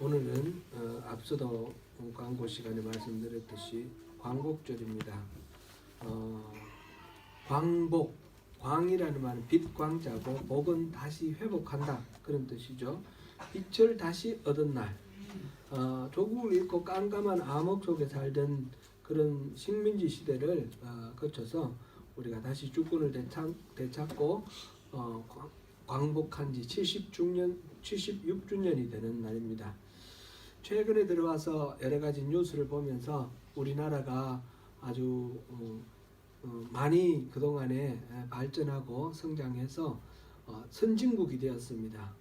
오늘은 앞서도 광고 시간에 말씀드렸듯이 광복절입니다. 광복, 광이라는 말은 빛 광자고 복은 다시 회복한다 그런 뜻이죠. 빛을 다시 얻은 날. 조국을 잃고 깜깜한 암흑 속에 살던 그런 식민지 시대를 거쳐서 우리가 다시 주권을 되찾고 광복한 지 76주년이 되는 날입니다. 최근에 들어와서 여러 가지 뉴스를 보면서 우리나라가 아주 많이 그동안에 발전하고 성장해서 선진국이 되었습니다.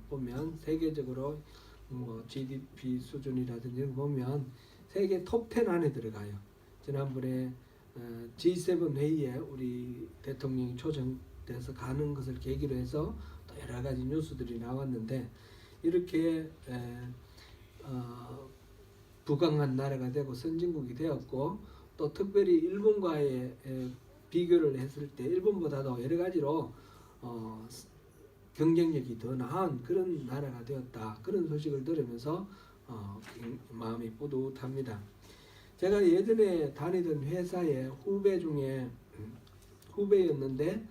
보면 세계적으로 GDP 수준이라든지 보면 세계 톱10 안에 들어가요. 지난번에 G7 회의에 우리 대통령이 초청돼서 가는 것을 계기로 해서 또 여러 가지 뉴스들이 나왔는데 이렇게 부강한 나라가 되고 선진국이 되었고 또 특별히 일본과의 비교를 했을 때 일본보다도 여러 가지로 경쟁력이 더 나은 그런 나라가 되었다. 그런 소식을 들으면서 마음이 뿌듯합니다. 제가 예전에 다니던 회사의 후배 중에 후배였는데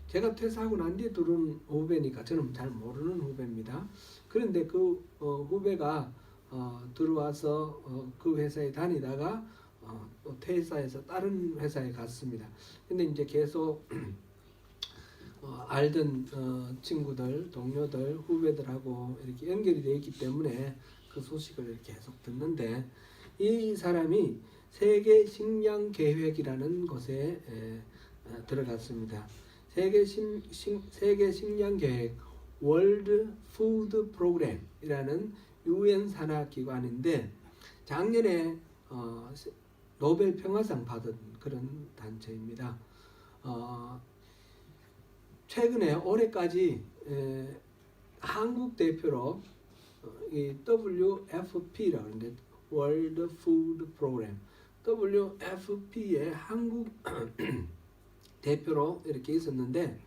제가 퇴사하고 난 뒤에 들어온 후배니까 저는 잘 모르는 후배입니다. 그런데 그 후배가 들어와서 그 회사에 다니다가 또 퇴사해서 다른 회사에 갔습니다. 근데 이제 계속 알던 친구들, 동료들, 후배들하고 이렇게 연결이 되어 있기 때문에 그 소식을 계속 듣는데 이 사람이 세계 식량 계획이라는 곳에 들어갔습니다. 세계 식량 계획 월드 푸드 프로그램이라는 유엔 산하 기관인데 작년에 노벨 평화상 받은 그런 단체입니다. 최근에 올해까지 한국 대표로 이 WFP라고 하는데 월드 푸드 프로그램 WFP의 한국 대표로 이렇게 있었는데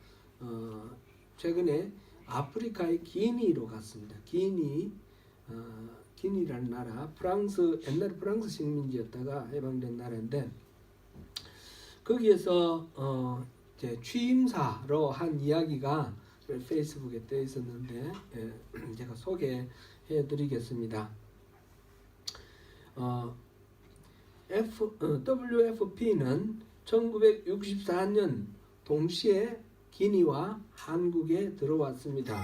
최근에 아프리카의 기니로 갔습니다. 기니라는 나라, 프랑스 옛날 프랑스 식민지였다가 해방된 나라인데 거기에서 이제 취임사로 한 이야기가 페이스북에 떠 있었는데 제가 소개해드리겠습니다. WFP는 1964년 동시에 기니와 한국에 들어왔습니다.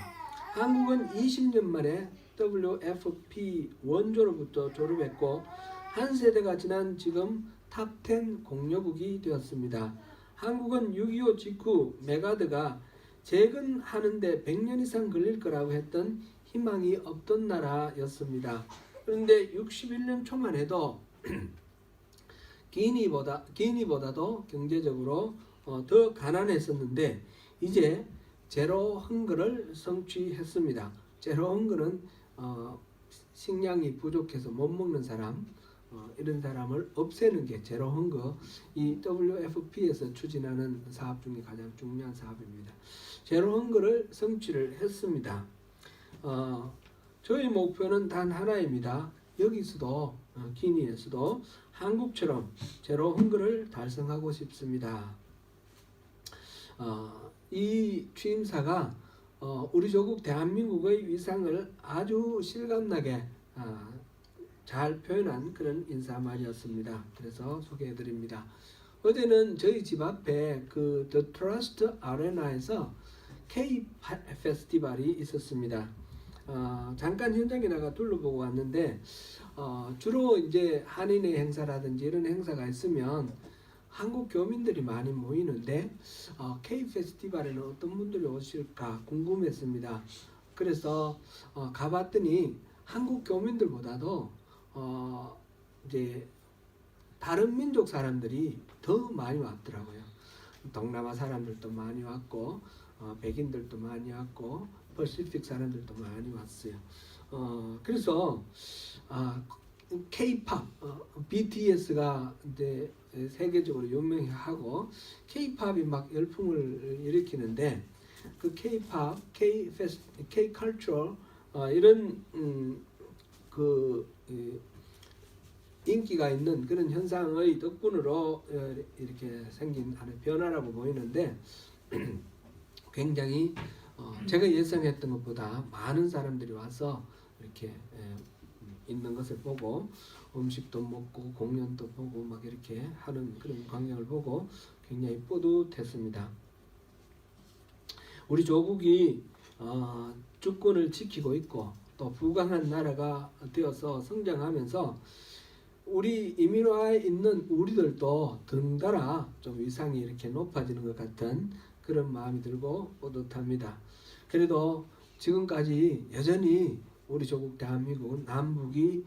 한국은 20년 만에 WFP 원조로부터 졸업했고 한 세대가 지난 지금 탑10 공여국이 되었습니다. 한국은 6.25 직후 메가드가 재건하는데 100년 이상 걸릴 거라고 했던 희망이 없던 나라였습니다. 그런데 61년 초만 해도 기니보다도 경제적으로 더 가난했었는데 이제 제로 헝거를 성취했습니다. 제로 헝거는 식량이 부족해서 못 먹는 사람 이런 사람을 없애는 게 제로 헝거 이 WFP에서 추진하는 사업 중에 가장 중요한 사업입니다. 제로 헝거를 성취를 했습니다. 저희 목표는 단 하나입니다. 여기서도 기니에서도 한국처럼 제로 헝거를 달성하고 싶습니다. 이 취임사가 우리 조국 대한민국의 위상을 아주 실감나게 잘 표현한 그런 인사말이었습니다. 그래서 소개해드립니다. 어제는 저희 집 앞에 그 The Trust Arena에서 K 페스티벌이 있었습니다. 잠깐 현장에 나가 둘러보고 왔는데 주로 이제 한인의 행사라든지 이런 행사가 있으면 한국 교민들이 많이 모이는데 K 페스티벌에는 어떤 분들이 오실까 궁금했습니다. 그래서 가봤더니 한국 교민들보다도 이제 다른 민족 사람들이 더 많이 왔더라고요. 동남아 사람들도 많이 왔고 백인들도 많이 왔고 퍼시픽 사람들도 많이 왔어요. 그래서 K-팝, BTS가 이제 세계적으로 유명하고 K-팝이 막 열풍을 일으키는데 그 K-팝, K-cultural 이런 인기가 있는 그런 현상의 덕분으로 이렇게 생긴 하나의 변화라고 보이는데 굉장히 제가 예상했던 것보다 많은 사람들이 와서 이렇게 있는 것을 보고 음식도 먹고 공연도 보고 막 이렇게 하는 그런 광경을 보고 굉장히 뿌듯했습니다. 우리 조국이 주권을 지키고 있고 또 부강한 나라가 되어서 성장하면서 우리 이민화에 있는 우리들도 덩달아 좀 위상이 이렇게 높아지는 것 같은 그런 마음이 들고 뿌듯합니다. 그래도 지금까지 여전히 우리 조국 대한민국은 남북이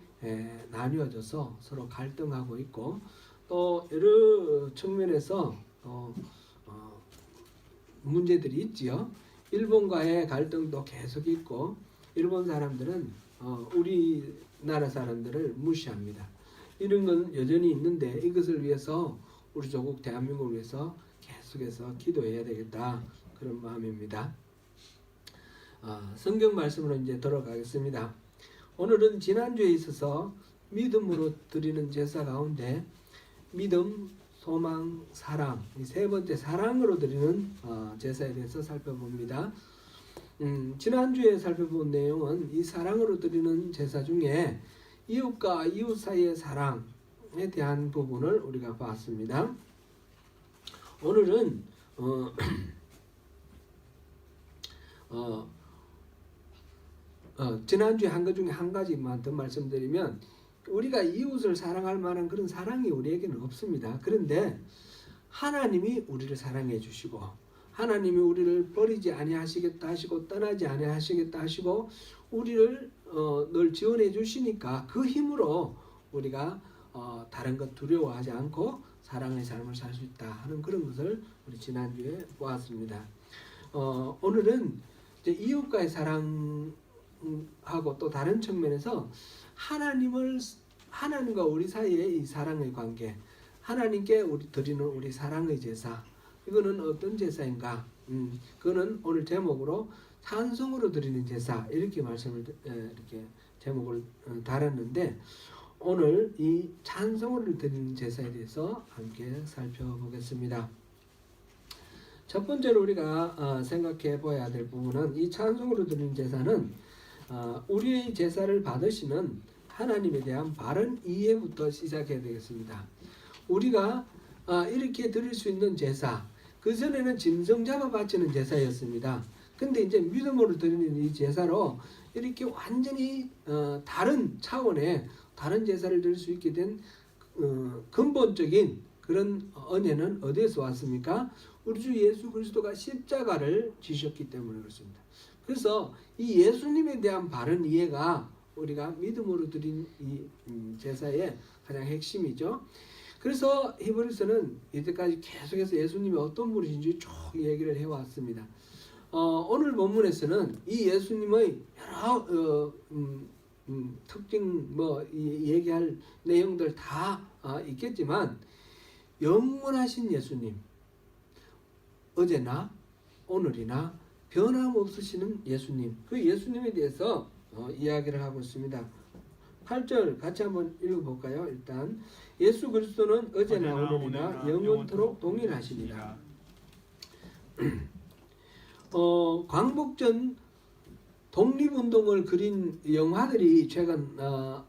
나뉘어져서 서로 갈등하고 있고 또 여러 측면에서 문제들이 있지요. 일본과의 갈등도 계속 있고 일본 사람들은 우리나라 사람들을 무시합니다. 이런 건 여전히 있는데 이것을 위해서 우리 조국 대한민국을 위해서 계속해서 기도해야 되겠다 그런 마음입니다. 성경 말씀으로 이제 들어가겠습니다. 오늘은 지난주에 있어서 믿음으로 드리는 제사 가운데 믿음, 소망, 사랑 이 세 번째 사랑으로 드리는 제사에 대해서 살펴봅니다. 지난주에 살펴본 내용은 이 사랑으로 드리는 제사 중에 이웃과 이웃 사이의 사랑에 대한 부분을 우리가 봤습니다. 오늘은 지난주에 한 것 중에 한 가지만 더 말씀드리면 우리가 이웃을 사랑할 만한 그런 사랑이 우리에게는 없습니다. 그런데 하나님이 우리를 사랑해 주시고 하나님이 우리를 버리지 아니하시겠다 하시고 떠나지 아니하시겠다 하시고 우리를 늘 지원해 주시니까 그 힘으로 우리가 다른 것 두려워하지 않고 사랑의 삶을 살 수 있다 하는 그런 것을 우리 지난주에 보았습니다. 오늘은 이제 이웃과의 사랑하고 또 다른 측면에서 하나님과 우리 사이의 이 사랑의 관계, 하나님께 우리 드리는 우리 사랑의 제사, 이거는 어떤 제사인가? 그거는 오늘 제목으로 찬송으로 드리는 제사 이렇게 말씀을 이렇게 제목을 달았는데 오늘 이 찬송으로 드리는 제사에 대해서 함께 살펴보겠습니다. 첫 번째로 우리가 생각해 봐야 될 부분은 이 찬송으로 드리는 제사는 우리의 제사를 받으시는 하나님에 대한 바른 이해부터 시작해야 되겠습니다. 우리가 이렇게 드릴 수 있는 제사, 그전에는 짐승 잡아 바치는 제사였습니다. 근데 이제 믿음으로 드리는 이 제사로 이렇게 완전히 다른 차원의 다른 제사를 드릴 수 있게 된 근본적인 그런 은혜는 어디에서 왔습니까? 우리 주 예수 그리스도가 십자가를 지셨기 때문에 그렇습니다. 그래서 이 예수님에 대한 바른 이해가 우리가 믿음으로 드린 이 제사의 가장 핵심이죠. 그래서 히브리서는 이때까지 계속해서 예수님이 어떤 분이신지 쭉 얘기를 해왔습니다. 오늘 본문에서는 이 예수님의 여러 특징 얘기할 내용들 다 있겠지만 영원하신 예수님, 어제나 오늘이나 변함없으시는 예수님, 그 예수님에 대해서 이야기를 하고 있습니다. 8절 같이 한번 읽어볼까요? 일단 예수 그리스도는 어제나 오늘이나 영원토록 동일하시니라. 광복전 독립운동을 그린 영화들이 최근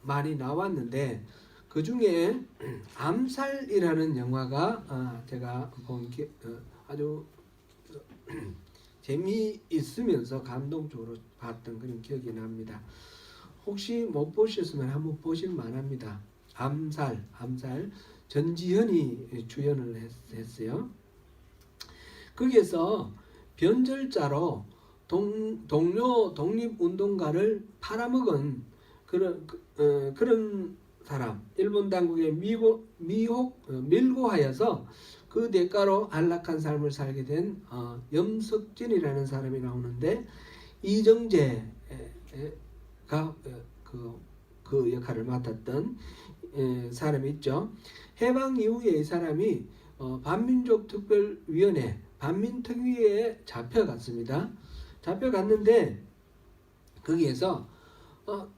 많이 나왔는데 그 중에 암살이라는 영화가 제가 본 아주 재미있으면서 감동적으로 봤던 그런 기억이 납니다. 혹시 못 보셨으면 한번 보실 만합니다. 암살 전지현이 주연을 했어요. 거기에서 변절자로 동료 독립운동가를 팔아먹은 그런 사람, 일본 당국에 밀고하여서 그 대가로 안락한 삶을 살게 된 염석진이라는 사람이 나오는데 이정재가 그 역할을 맡았던 사람이 있죠. 해방 이후에 이 사람이 반민족특별위원회 반민특위에 잡혀갔습니다. 잡혀갔는데 거기에서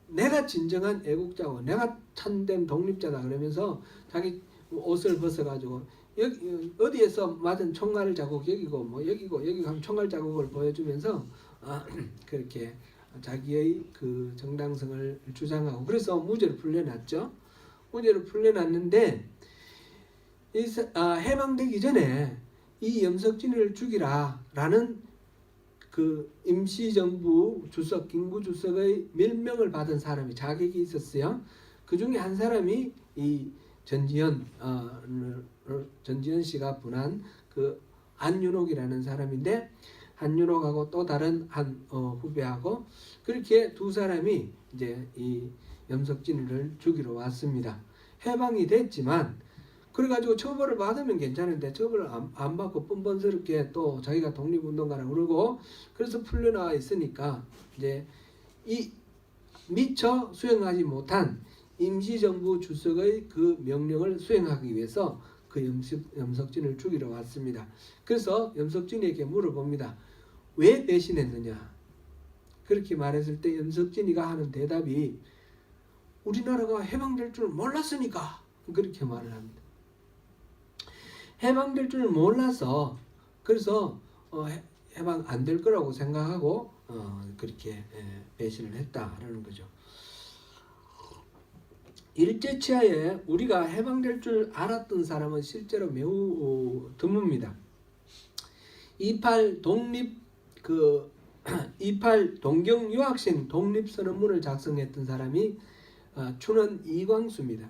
내가 진정한 애국자고 내가 참된 독립자다 그러면서 자기 옷을 벗어가지고 여기 어디에서 맞은 총알 자국 여기고 뭐 여기고 여기 가면 총알 자국을 보여주면서 그렇게 자기의 그 정당성을 주장하고 그래서 무죄를 풀려났죠. 무죄를 풀려났는데 해방되기 전에 이 염석진을 죽이라라는 그 임시정부 주석 김구 주석의 명령을 받은 사람이 자객이 있었어요. 그 중에 한 사람이 이 전지현 씨가 분한 그 안윤옥이라는 사람인데 안윤옥하고 또 다른 한 후배하고 그렇게 두 사람이 이제 이 염석진을 죽이러 왔습니다. 해방이 됐지만 그래가지고 처벌을 받으면 괜찮은데 처벌을 안 받고 뻔뻔스럽게 또 자기가 독립운동가라고 그러고 그래서 풀려나와 있으니까 이제 이 미처 수행하지 못한 임시정부 주석의 그 명령을 수행하기 위해서 그 염석진을 죽이러 왔습니다. 그래서 염석진에게 물어봅니다. 왜 배신했느냐? 그렇게 말했을 때 염석진이가 하는 대답이 우리나라가 해방될 줄 몰랐으니까 그렇게 말을 합니다. 해방될 줄 몰라서 그래서 해방 안 될 거라고 생각하고 그렇게 배신을 했다라는 거죠. 일제치하에 우리가 해방될 줄 알았던 사람은 실제로 매우 드뭅니다. 28 동경 유학생 독립선언문을 작성했던 사람이 춘원 이광수입니다.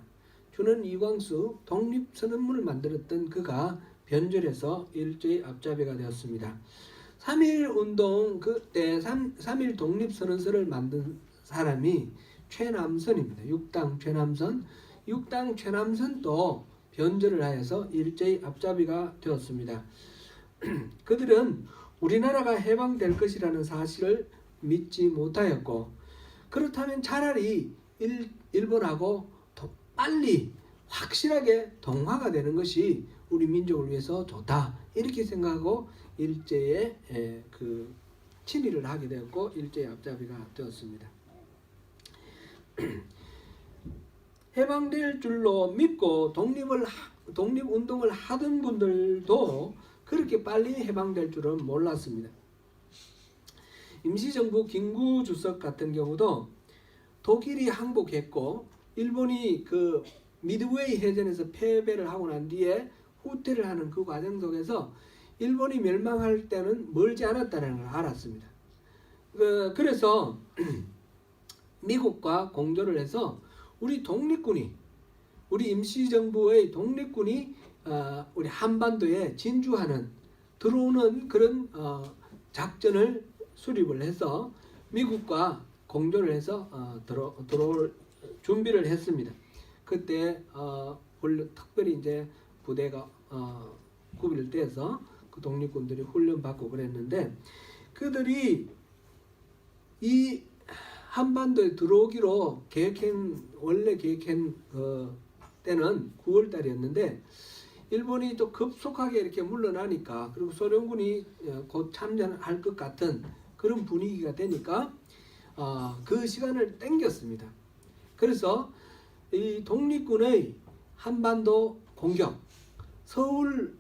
춘원 이광수 독립선언문을 만들었던 그가 변절해서 일제의 앞잡이가 되었습니다. 3.1운동 그때 3.1 독립선언서를 만든 사람이 최남선입니다. 육당 최남선도 변절을 하여서 일제의 앞잡이가 되었습니다. 그들은 우리나라가 해방될 것이라는 사실을 믿지 못하였고 그렇다면 차라리 일본하고 더 빨리 확실하게 동화가 되는 것이 우리 민족을 위해서 좋다 이렇게 생각하고 일제에 그 친일을 하게 되었고 일제의 앞잡이가 되었습니다. 해방될 줄로 믿고 독립운동을 하던 분들도 그렇게 빨리 해방될 줄은 몰랐습니다. 임시정부 김구 주석 같은 경우도 독일이 항복했고 일본이 그 미드웨이 해전에서 패배를 하고 난 뒤에 후퇴를 하는 그 과정 속에서 일본이 멸망할 때는 멀지 않았다는 걸 알았습니다. 그래서 미국과 공조를 해서 우리 임시정부의 독립군이 우리 한반도에 진주하는 들어오는 그런 작전을 수립을 해서 미국과 공조를 해서 들어올 준비를 했습니다. 그때 특별히 이제 부대가 구별돼서 그 독립군들이 훈련받고 그랬는데 그들이 이 한반도에 들어오기로 원래 계획한 때는 9월 달이었는데 일본이 또 급속하게 이렇게 물러나니까 그리고 소련군이 곧 참전할 것 같은 그런 분위기가 되니까 그 시간을 땡겼습니다. 그래서 이 독립군의 한반도 공격, 서울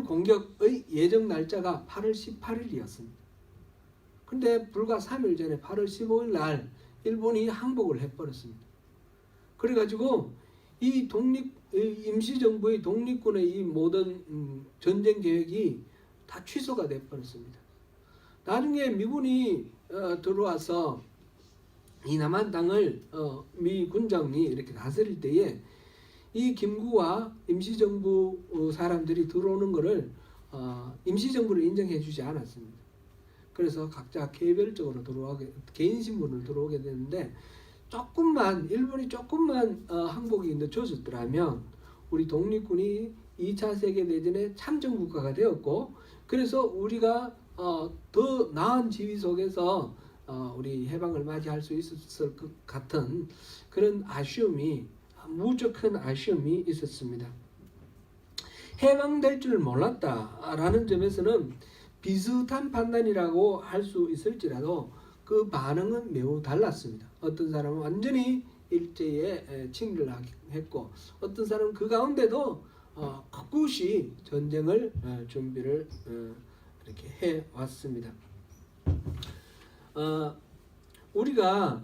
공격의 예정 날짜가 8월 18일이었습니다. 근데 불과 3일 전에 8월 15일 날 일본이 항복을 해버렸습니다. 그래가지고 이 임시정부의 독립군의 이 모든 전쟁 계획이 다 취소가 돼버렸습니다. 나중에 미군이 들어와서 이 남한 땅을 미 군정이 이렇게 다스릴 때에 이 김구와 임시정부 사람들이 들어오는 것을 임시정부를 인정해주지 않았습니다. 그래서 각자 개별적으로 개인 신분을 들어오게 되는데 일본이 조금만 항복이 늦춰졌더라면 우리 독립군이 2차 세계대전의 참전국가가 되었고 그래서 우리가 더 나은 지위 속에서 우리 해방을 맞이할 수 있었을 것 같은 그런 무척 큰 아쉬움이 있었습니다. 해방될 줄 몰랐다라는 점에서는 비슷한 판단이라고 할 수 있을지라도 그 반응은 매우 달랐습니다. 어떤 사람은 완전히 일제에 칭리를 했고, 어떤 사람은 그 가운데도 꿋꿋이 전쟁을 준비를 이렇게 해 왔습니다. 우리가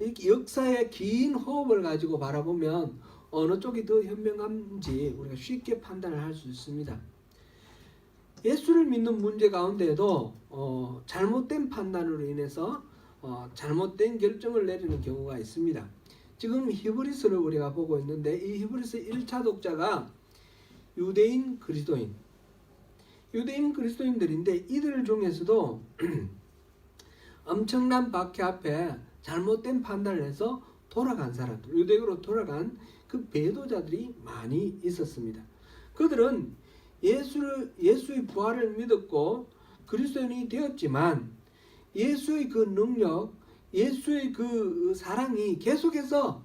이 역사의 긴 호흡을 가지고 바라보면 어느 쪽이 더 현명한지 우리가 쉽게 판단을 할 수 있습니다. 예수를 믿는 문제 가운데에도 잘못된 판단으로 인해서 잘못된 결정을 내리는 경우가 있습니다. 지금 히브리서를 우리가 보고 있는데, 이 히브리서 1차 독자가 유대인 그리스도인들인데, 이들 중에서도 엄청난 박해 앞에 잘못된 판단을 해서 돌아간 사람들, 유대교로 돌아간 그 배도자들이 많이 있었습니다. 그들은 예수의 부활을 믿었고 그리스도인이 되었지만, 예수의 그 능력, 예수의 그 사랑이 계속해서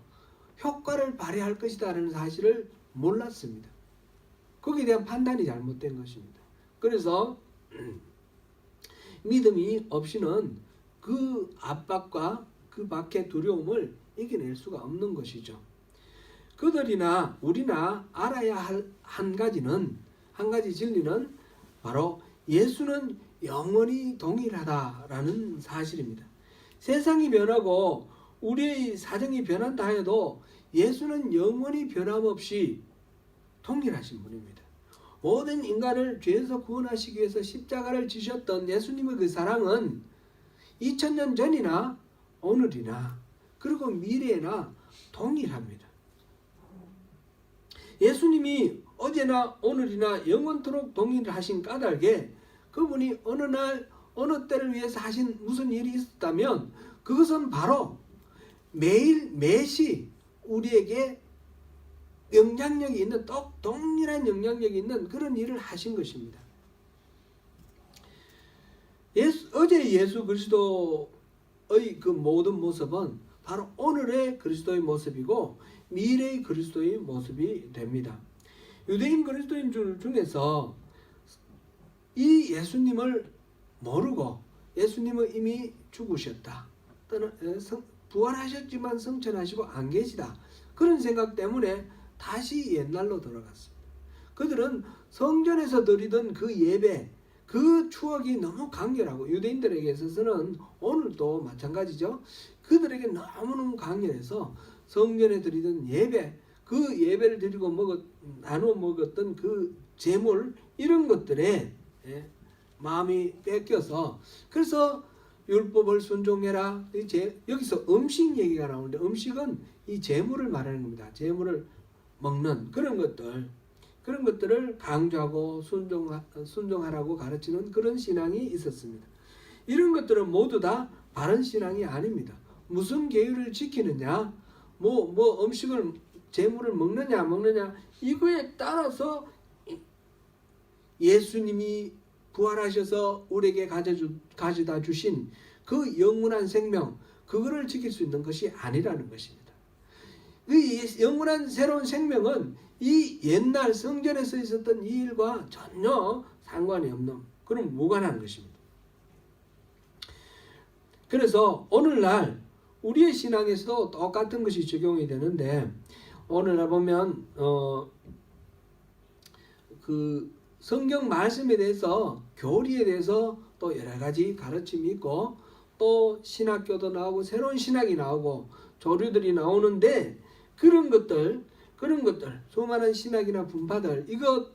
효과를 발휘할 것이다라는 사실을 몰랐습니다. 거기에 대한 판단이 잘못된 것입니다. 그래서 믿음이 없이는 그 압박과 그 밖의 두려움을 이겨낼 수가 없는 것이죠. 그들이나 우리나 알아야 할 한 가지 진리는 바로 예수는 영원히 동일하다라는 사실입니다. 세상이 변하고 우리의 사정이 변한다 해도 예수는 영원히 변함없이 동일하신 분입니다. 모든 인간을 죄에서 구원하시기 위해서 십자가를 지셨던 예수님의 그 사랑은 2000년 전이나 오늘이나 그리고 미래나 동일합니다. 예수님이 어제나 오늘이나 영원토록 동일하신 까닭에 그분이 어느 날 어느 때를 위해서 하신 무슨 일이 있었다면 그것은 바로 매일 매시 우리에게 영향력이 있는, 동일한 영향력이 있는 그런 일을 하신 것입니다. 어제 예수 그리스도의 그 모든 모습은 바로 오늘의 그리스도의 모습이고 미래의 그리스도의 모습이 됩니다. 유대인 그리스도인들 중에서 이 예수님을 모르고 예수님은 이미 죽으셨다, 또는 부활하셨지만 성천하시고 안 계시다, 그런 생각 때문에 다시 옛날로 돌아갔습니다. 그들은 성전에서 드리던 그 예배, 그 추억이 너무 강렬하고, 유대인들에게 있어서는 오늘도 마찬가지죠. 그들에게 너무너무 강렬해서 성전에 드리던 예배, 그 예배를 드리고 나누어 먹었던 그 제물, 이런 것들에 마음이 뺏겨서, 그래서 율법을 순종해라. 여기서 음식 얘기가 나오는데, 음식은 이 제물을 말하는 겁니다. 제물을 먹는 그런 것들을 강조하고 순종하라고 가르치는 그런 신앙이 있었습니다. 이런 것들은 모두 다 바른 신앙이 아닙니다. 무슨 계율을 지키느냐, 음식을, 제물을 먹느냐 이거에 따라서 예수님이 부활하셔서 우리에게 가져다 주신 그 영원한 생명, 그거를 지킬 수 있는 것이 아니라는 것입니다. 그 영원한 새로운 생명은 이 옛날 성전에서 있었던 이 일과 전혀 상관이 없는, 그런 무관한 것입니다. 그래서 오늘날 우리의 신앙에서도 똑같은 것이 적용이 되는데, 오늘날 보면 그 성경 말씀에 대해서, 교리에 대해서 또 여러 가지 가르침이 있고, 또 신학교도 나오고 새로운 신학이 나오고 조류들이 나오는데, 그런 것들 수많은 신학이나 분파들, 이거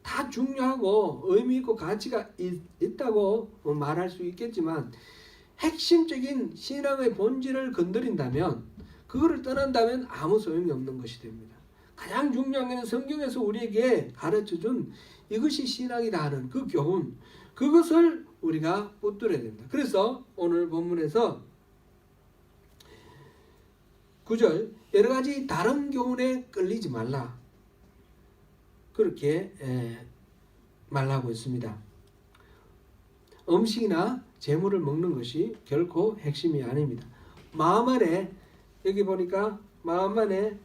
다 중요하고 의미 있고 가치가 있다고 말할 수 있겠지만, 핵심적인 신앙의 본질을 건드린다면, 그거를 떠난다면 아무 소용이 없는 것이 됩니다. 가장 중요한 것은 성경에서 우리에게 가르쳐준 이것이 신앙이다 하는 그 교훈, 그것을 우리가 붙들어야 됩니다. 그래서 오늘 본문에서 9절, 여러 가지 다른 교훈에 끌리지 말라, 그렇게 말하고 있습니다. 음식이나 재물을 먹는 것이 결코 핵심이 아닙니다. 마음 안에, 여기 보니까 마음은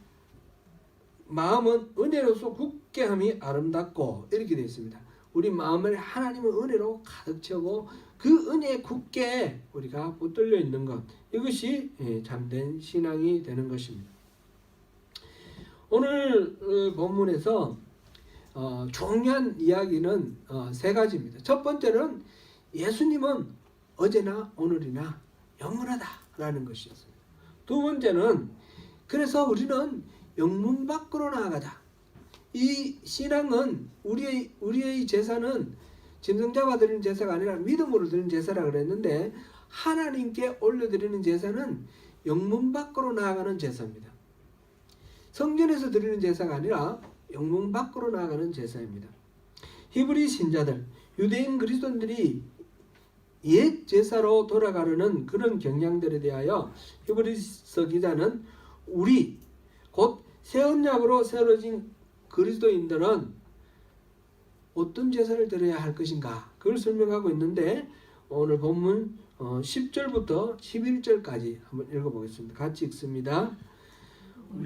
은혜로서 굳게함이 아름답고, 이렇게 되어 있습니다. 우리 마음을 하나님의 은혜로 가득 채우고 그 은혜에 굳게 우리가 붙들려 있는 것, 이것이 참된 신앙이 되는 것입니다. 오늘 본문에서 중요한 이야기는 세 가지입니다. 첫 번째는 예수님은 어제나 오늘이나 영원하다라는 것이었습니다. 두 번째는 그래서 우리는 영문 밖으로 나아가자. 이 신앙은 우리의 제사는 짐승잡아 드리는 제사가 아니라 믿음으로 드리는 제사라 그랬는데, 하나님께 올려드리는 제사는 영문 밖으로 나아가는 제사입니다. 성전에서 드리는 제사가 아니라 영문 밖으로 나아가는 제사입니다. 히브리 신자들, 유대인 그리스도인들이 옛 제사로 돌아가려는 그런 경향들에 대하여 히브리서 기자는 우리 곧 새 언약으로 세워진 그리스도인들은 어떤 제사를 드려야 할 것인가, 그걸 설명하고 있는데, 오늘 본문 10절부터 11절까지 한번 읽어보겠습니다. 같이 읽습니다.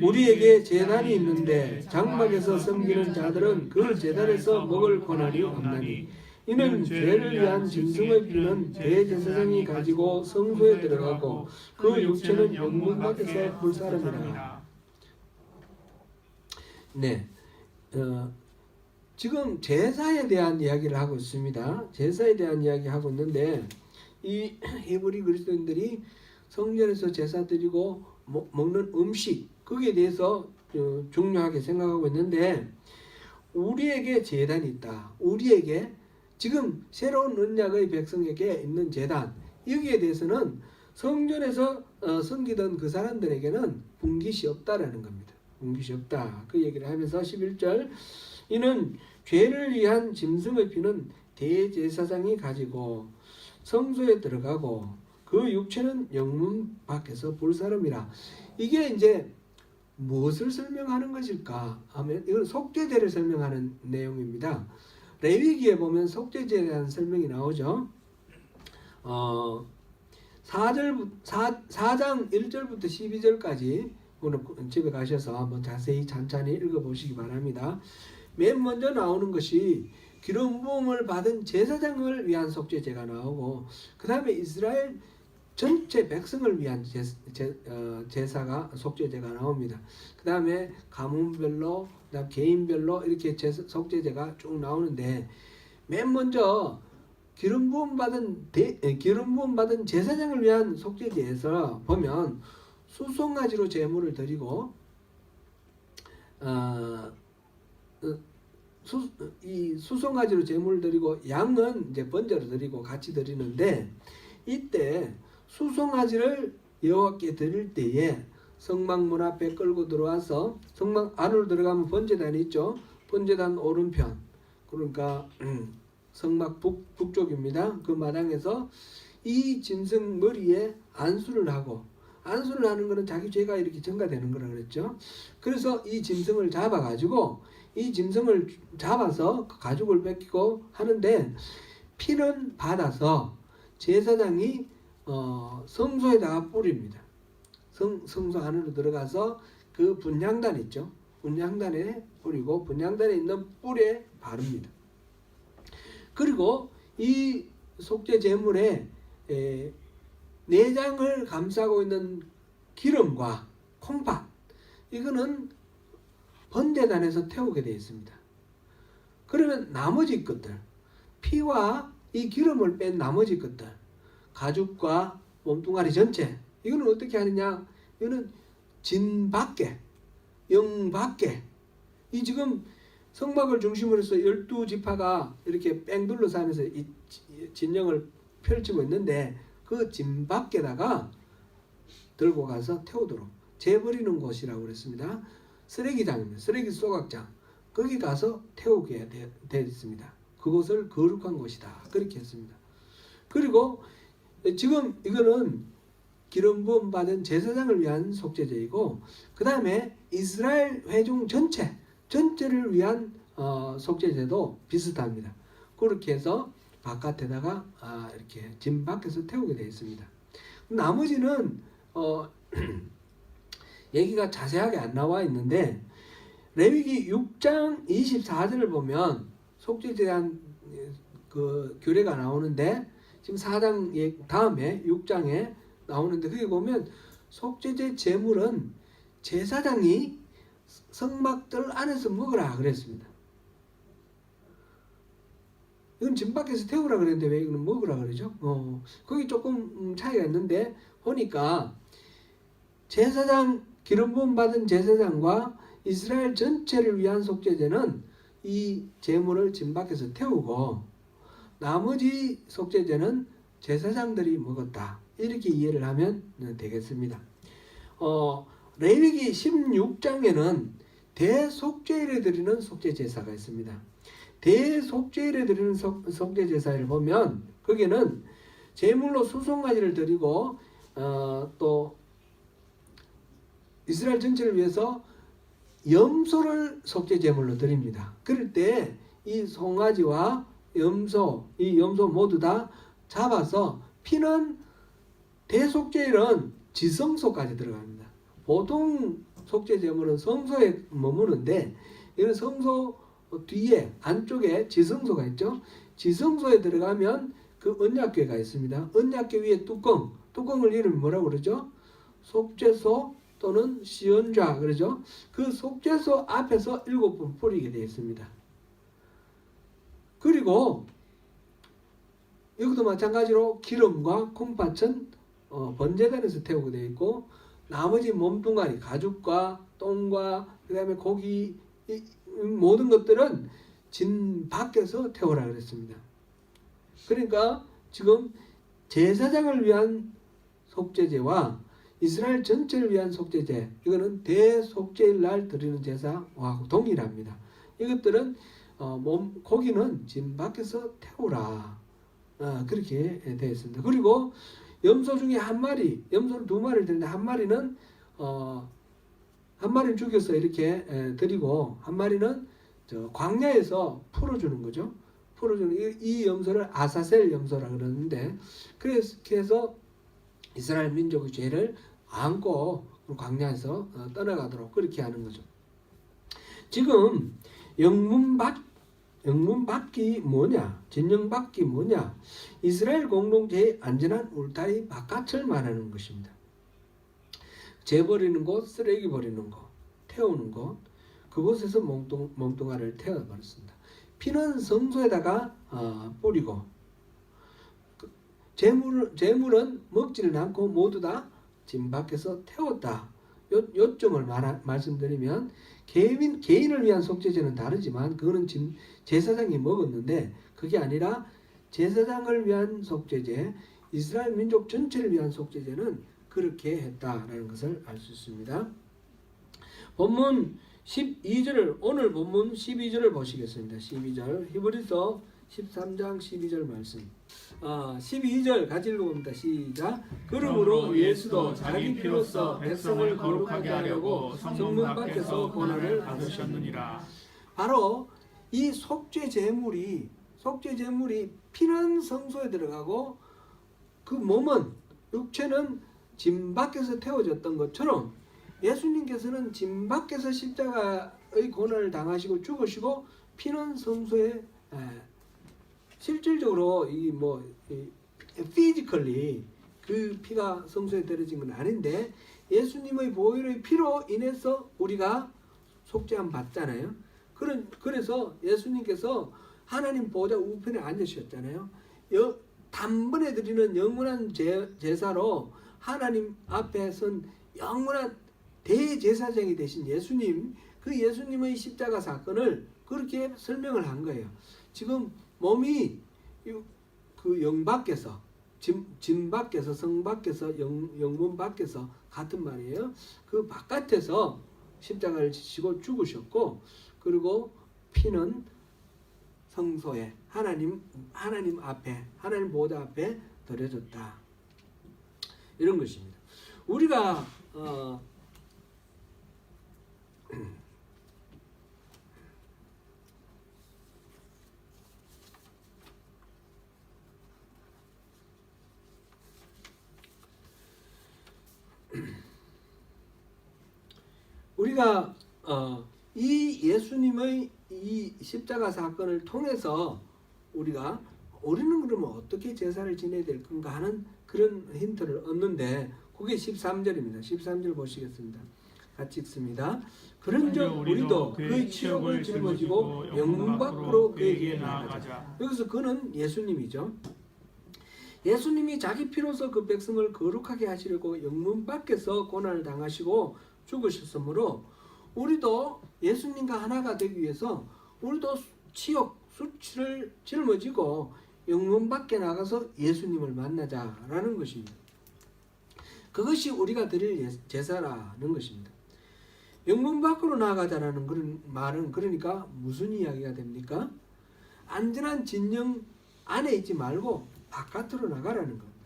우리에게 제단이 있는데 장막에서 섬기는 자들은 그 제단에서 먹을 권한이 없나니, 이는 죄를 위한 짐승의 피는 대제사장이 가지고 성소에 들어가고 그 육체는 영문 밖에서 불사릅니다. 네, 지금 제사에 대한 이야기를 하고 있습니다. 제사에 대한 이야기 하고 있는데, 이 히브리 그리스도인들이 성전에서 제사 드리고 먹는 음식, 거기에 대해서 중요하게 생각하고 있는데, 우리에게 제단이 있다. 우리에게 지금 새로운 언약의 백성에게 있는 제단, 여기에 대해서는 성전에서 섬기던 그 사람들에게는 분깃이 없다라는 겁니다. 분깃이 없다. 그 얘기를 하면서 11절, 이는 죄를 위한 짐승의 피는 대제사장이 가지고 성소에 들어가고 그 육체는 영문 밖에서 불사름이라. 이게 이제 무엇을 설명하는 것일까 하면, 이건 속죄제를 설명하는 내용입니다. 레위기에 보면 속죄제에 대한 설명이 나오죠. 4장 1절부터 12절까지 오늘 집에 가셔서 한번 자세히 찬찬히 읽어보시기 바랍니다. 맨 먼저 나오는 것이 기름 부음을 받은 제사장을 위한 속죄제가 나오고, 그 다음에 이스라엘 전체 백성을 위한 제사가 속죄제가 나옵니다. 그 다음에 가문별로, 그다음 개인별로 이렇게 속죄제가 쭉 나오는데, 맨 먼저 기름 부음 받은 제사장을 위한 속죄제에서 보면 수송아지로 제물을 드리고, 이 수송아지로 제물을 드리고, 양은 이제 번제로 드리고 같이 드리는데, 이때 수송아지를 여호와께 드릴 때에 성막문 앞에 끌고 들어와서, 성막 안으로 들어가면 번제단이 있죠. 번제단 오른편, 그러니까 성막 북쪽입니다. 그 마당에서 이 짐승 머리에 안수를 하고, 안수를 하는 것은 자기 죄가 이렇게 전가되는 거라 그랬죠. 그래서 이 짐승을 잡아가지고, 이 짐승을 잡아서 가죽을 벗기고 하는데, 피는 받아서 제사장이 성소에다가 뿌립니다. 성소 안으로 들어가서 그 분향단 있죠. 분향단에 뿌리고, 분향단에 있는 뿔에 바릅니다. 그리고 이 속죄 제물에 내장을 감싸고 있는 기름과 콩팥, 이거는 번제단에서 태우게 되어 있습니다. 그러면 나머지 것들, 피와 이 기름을 뺀 나머지 것들, 가죽과 몸뚱아리 전체, 이거는 어떻게 하느냐? 이거는 진 밖에, 영 밖에, 이 지금 성막을 중심으로 해서 12지파가 이렇게 뺑 둘러서 하면서 이 진영을 펼치고 있는데, 그 진 밖에다가 들고 가서 태우도록, 재버리는 곳이라고 그랬습니다. 쓰레기장입니다. 쓰레기 소각장. 거기 가서 태우게 되어 있습니다. 그곳을 거룩한 곳이다. 그렇게 했습니다. 그리고 지금 이거는 기름 부음 받은 제사장을 위한 속죄제이고, 그 다음에 이스라엘 회중 전체를 위한 속죄제도 비슷합니다. 그렇게 해서 바깥에다가 이렇게 진 밖에서 태우게 되어 있습니다. 나머지는 얘기가 자세하게 안 나와 있는데, 레위기 6장 24절을 보면 속죄제에 대한 그 규례가 나오는데, 지금 4장 다음에 6장에 나오는데 거기 보면 속죄제 제물은 제사장이 성막들 안에서 먹으라 그랬습니다. 이건 집 밖에서 태우라 그랬는데 왜 이거는 먹으라 그러죠? 거기 조금 차이가 있는데 보니까 제사장 기름 부음 받은 제사장과 이스라엘 전체를 위한 속죄제는 이 제물을 집 밖에서 태우고 나머지 속죄제는 제사장들이 먹었다. 이렇게 이해를 하면 되겠습니다. 레위기 16장에는 대속죄일에 드리는 속죄제사가 있습니다. 대속죄일에 드리는 속죄제사를 보면 거기는 제물로 수송아지를 드리고 또 이스라엘 전체를 위해서 염소를 속죄제물로 드립니다. 그럴 때 이 송아지와 염소, 이 염소 모두 다 잡아서 피는 대속죄일은 지성소까지 들어갑니다. 보통 속죄제물은 성소에 머무는데 이는 성소 뒤에 안쪽에 지성소가 있죠. 지성소에 들어가면 그 언약궤가 있습니다. 언약궤 위에 뚜껑을 이름이 뭐라고 그러죠? 속죄소 또는 시언좌 그러죠. 그 속죄소 앞에서 7번 뿌리게 되어 있습니다. 그리고 여기도 마찬가지로 기름과 콩팥은 번제단에서 태우게 되어 있고 나머지 몸뚱아리 가죽과 똥과 그 다음에 고기 모든 것들은 진 밖에서 태우라 그랬습니다. 그러니까 지금 제사장을 위한 속죄제와 이스라엘 전체를 위한 속죄제 이거는 대속죄일 날 드리는 제사와 동일합니다. 이것들은 고기는 진 밖에서 태우라 그렇게 되어 있습니다. 그리고 염소 중에 한 마리, 염소는 2마리를 드리는데 한 마리는 죽여서 이렇게 드리고 한 마리는 광야에서 풀어주는 거죠. 풀어주는 이 염소를 아사셀 염소라 그러는데 그렇게 해서 이스라엘 민족의 죄를 안고 광야에서 떠나가도록 그렇게 하는 거죠. 지금 영문밖이 뭐냐? 진영밖이 뭐냐? 이스라엘 공동체의 안전한 울타리 바깥을 말하는 것입니다. 재버리는 곳, 쓰레기 버리는 곳, 태우는 곳, 그곳에서 몸뚱아리를 태워버렸습니다. 피는 성소에다가 뿌리고 재물은 먹지는 않고 모두 다 진 밖에서 태웠다. 요점을 말씀드리면 개인을 위한 속죄제는 다르지만 그거는 제사장이 먹었는데 그게 아니라 제사장을 위한 속죄제, 이스라엘 민족 전체를 위한 속죄제는 그렇게 했다라는 것을 알 수 있습니다. 본문 12절을 오늘 본문 12절을 보시겠습니다. 12절 히브리서 13장 12절 말씀. 12절 같이 읽어봅니다. 시작. 그러므로 예수도 자기 피로써 백성을 거룩하게 하려고 성문 밖에서 고난을 받으셨느니라. 바로 이 속죄 제물이 피는 성소에 들어가고 그 몸은 육체는 진 밖에서 태워졌던 것처럼 예수님께서는 진 밖에서 십자가의 고난을 당하시고 죽으시고 피는 성소에 실질적으로 피지컬리 그 피가 성소에 들어진 건 아닌데 예수님의 보혈의 피로 인해서 우리가 속죄함 받잖아요. 그래서 예수님께서 하나님 보좌 우편에 앉으셨잖아요. 단번에 드리는 영원한 제사로 하나님 앞에 선 영원한 대제사장이 되신 예수님, 그 예수님의 십자가 사건을 그렇게 설명을 한 거예요. 지금 몸이 그 영 밖에서 진 밖에서 성 밖에서 영문 밖에서 같은 말이에요. 그 바깥에서 십자가를 지시고 죽으셨고 그리고 피는 성소에 하나님 앞에 하나님 보좌 앞에 드려졌다. 이런 것입니다. 우리가 이 예수님의 이 십자가 사건을 통해서 우리가 우리는 그러면 어떻게 제사를 지내야 될 건가 하는 그런 힌트를 얻는데 그게 13절입니다. 13절 보시겠습니다. 같이 읽습니다. 그런즉 우리도 그의 치욕을 짊어지고 영문 밖으로 그에게 나아가자. 여기서 그는 예수님이죠. 예수님이 자기 피로서 그 백성을 거룩하게 하시려고 영문 밖에서 고난을 당하시고 죽으셨으므로 우리도 예수님과 하나가 되기 위해서 우리도 치욕, 수치를 짊어지고 영문 밖에 나가서 예수님을 만나자라는 것입니다. 그것이 우리가 드릴 제사라는 것입니다. 영문 밖으로 나가자라는 그런 말은 그러니까 무슨 이야기가 됩니까? 안전한 진영 안에 있지 말고 바깥으로 나가라는 겁니다.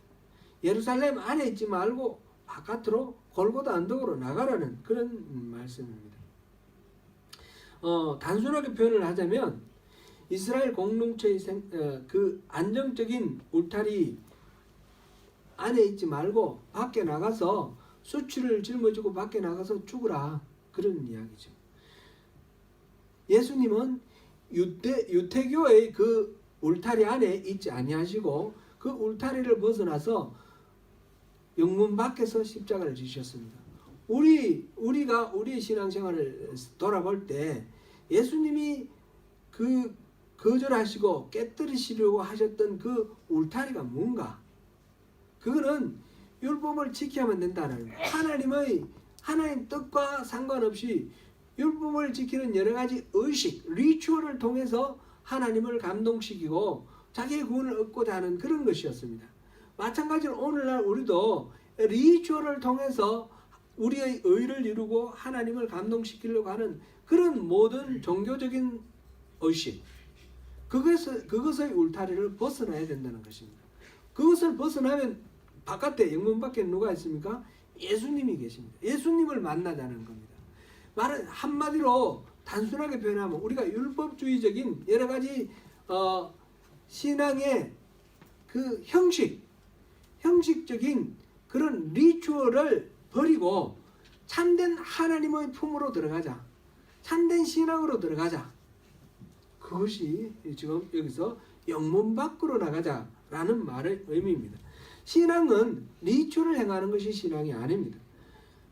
예루살렘 안에 있지 말고 바깥으로 골고다 언덕으로 나가라는 그런 말씀입니다. 단순하게 표현을 하자면 이스라엘 공동체의 그 안정적인 울타리 안에 있지 말고 밖에 나가서 수치를 짊어지고 밖에 나가서 죽으라, 그런 이야기죠. 예수님은 유태교의 그 울타리 안에 있지 아니하시고 그 울타리를 벗어나서 영문 밖에서 십자가를 지셨습니다. 우리가 우리의 신앙생활을 돌아볼 때 예수님이 그 거절하시고 깨뜨리시려고 하셨던 그 울타리가 뭔가? 그거는 율법을 지켜야만 된다는 거예요. 하나님 뜻과 상관없이 율법을 지키는 여러 가지 의식, 리추얼을 통해서 하나님을 감동시키고 자기의 구원을 얻고자 하는 그런 것이었습니다. 마찬가지로 오늘날 우리도 리추얼을 통해서 우리의 의를 이루고 하나님을 감동시키려고 하는 그런 모든 종교적인 의식, 그것의 울타리를 벗어나야 된다는 것입니다. 그것을 벗어나면 바깥에 영문 밖에 누가 있습니까? 예수님이 계십니다. 예수님을 만나자는 겁니다. 말은 한마디로 단순하게 표현하면 우리가 율법주의적인 여러 가지 신앙의 그 형식적인 그런 리추얼을 버리고 참된 하나님의 품으로 들어가자. 참된 신앙으로 들어가자. 그것이 지금 여기서 영문 밖으로 나가자라는 말의 의미입니다. 신앙은 리추얼을 행하는 것이 신앙이 아닙니다.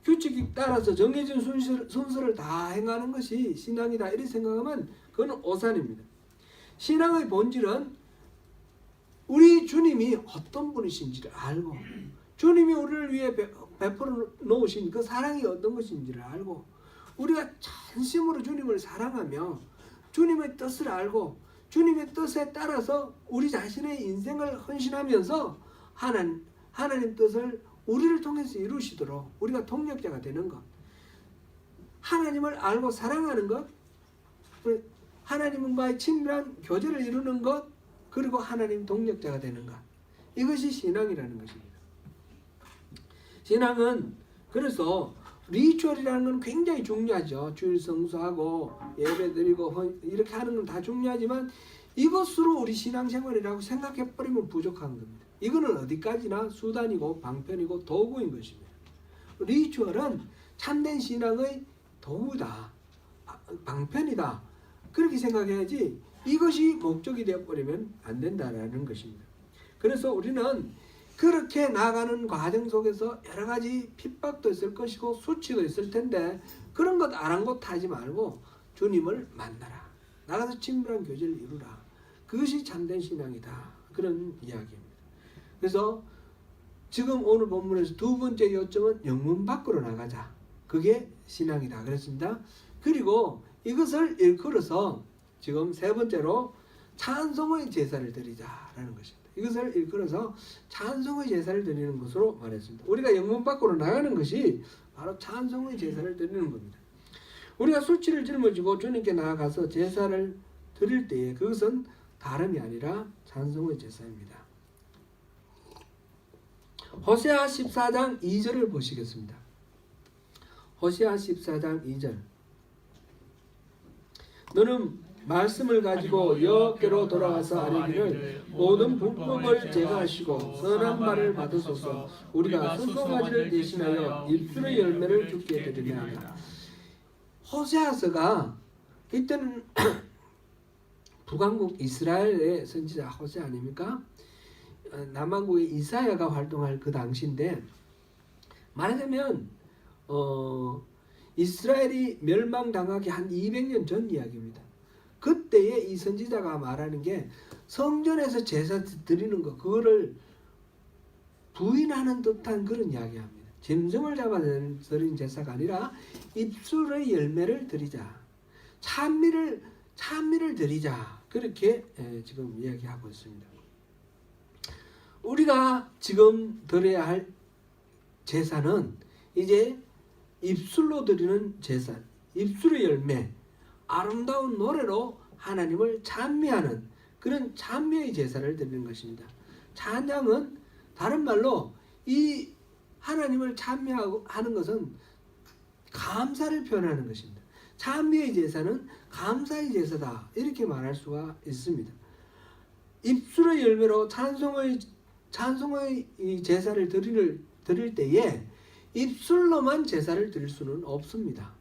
규칙에 따라서 정해진 순서를 다 행하는 것이 신앙이다 이렇게 생각하면 그건 오산입니다. 신앙의 본질은 우리 주님이 어떤 분이신지를 알고 주님이 우리를 위해 베풀어 놓으신 그 사랑이 어떤 것인지를 알고 우리가 전심으로 주님을 사랑하며 주님의 뜻을 알고 주님의 뜻에 따라서 우리 자신의 인생을 헌신하면서 하나님 뜻을 우리를 통해서 이루시도록 우리가 동력자가 되는 것, 하나님을 알고 사랑하는 것, 하나님과의 친밀한 교제를 이루는 것, 그리고 하나님 동력자가 되는 것, 이것이 신앙이라는 것입니다. 신앙은 그래서 리추얼이라는 건 굉장히 중요하죠. 주일 성수하고 예배 드리고 이렇게 하는 건 다 중요하지만 이것으로 우리 신앙생활이라고 생각해버리면 부족한 겁니다. 이거는 어디까지나 수단이고 방편이고 도구인 것입니다. 리추얼은 참된 신앙의 도구다, 방편이다, 그렇게 생각해야지 이것이 목적이 되어버리면 안 된다는 것입니다. 그래서 우리는 그렇게 나가는 과정 속에서 여러 가지 핍박도 있을 것이고 수치도 있을 텐데 그런 것 아랑곳하지 말고 주님을 만나라. 나가서 친밀한 교제를 이루라. 그것이 참된 신앙이다. 그런 이야기입니다. 그래서 지금 오늘 본문에서 두 번째 요점은 영문 밖으로 나가자. 그게 신앙이다. 그랬습니다. 그리고 이것을 일컬어서 지금 세 번째로 찬송의 제사를 드리자라는 것입니다. 이것을 일컬어서 찬송의 제사를 드리는 것으로 말했습니다. 우리가 영문 밖으로 나가는 것이 바로 찬송의 제사를 드리는 겁니다. 우리가 수치를 짊어지고 주님께 나아가서 제사를 드릴 때에 그것은 다름이 아니라 찬송의 제사입니다. 호세아 14장 2절을 보시겠습니다. 호세아 14장 2절. 너는 말씀을 가지고 여호와께로 돌아와서 아뢰기를 모든 불법을 제거하시고 선한 말을 받으소서. 우리가 선송아지를 대신하여 입술의 열매를 주께 드리나이다. 호세아서가 이때는 북왕국 이스라엘의 선지자 호세 아닙니까? 남왕국의 이사야가 활동할 그 당시인데, 말하자면 이스라엘이 멸망당하기 한 200년 전 이야기입니다. 그때에 이 선지자가 말하는 게 성전에서 제사 드리는 거, 그거를 부인하는 듯한 그런 이야기합니다. 짐승을 잡아 드린 제사가 아니라 입술의 열매를 드리자, 찬미를 드리자, 그렇게 지금 이야기하고 있습니다. 우리가 지금 드려야 할 제사는 이제 입술로 드리는 제사, 입술의 열매, 아름다운 노래로 하나님을 찬미하는 그런 찬미의 제사를 드리는 것입니다. 찬양은 다른 말로 이 하나님을 찬미하는 것은 감사를 표현하는 것입니다. 찬미의 제사는 감사의 제사다, 이렇게 말할 수가 있습니다. 입술의 열매로 찬송의 이 제사를 드릴 때에 입술로만 제사를 드릴 수는 없습니다.